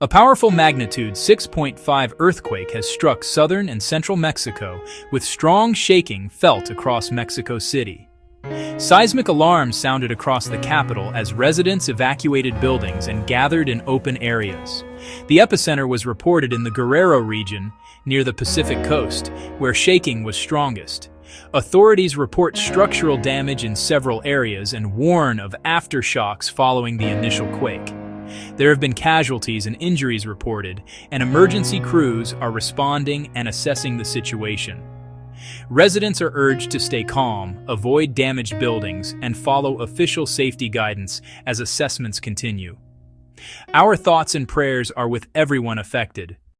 A powerful magnitude 6.5 earthquake has struck southern and central Mexico, with strong shaking felt across Mexico City. Seismic alarms sounded across the capital as residents evacuated buildings and gathered in open areas. The epicenter was reported in the Guerrero region, near the Pacific coast, where shaking was strongest. Authorities report structural damage in several areas and warn of aftershocks following the initial quake. There have been casualties and injuries reported, and emergency crews are responding and assessing the situation. Residents are urged to stay calm, avoid damaged buildings, and follow official safety guidance as assessments continue. Our thoughts and prayers are with everyone affected.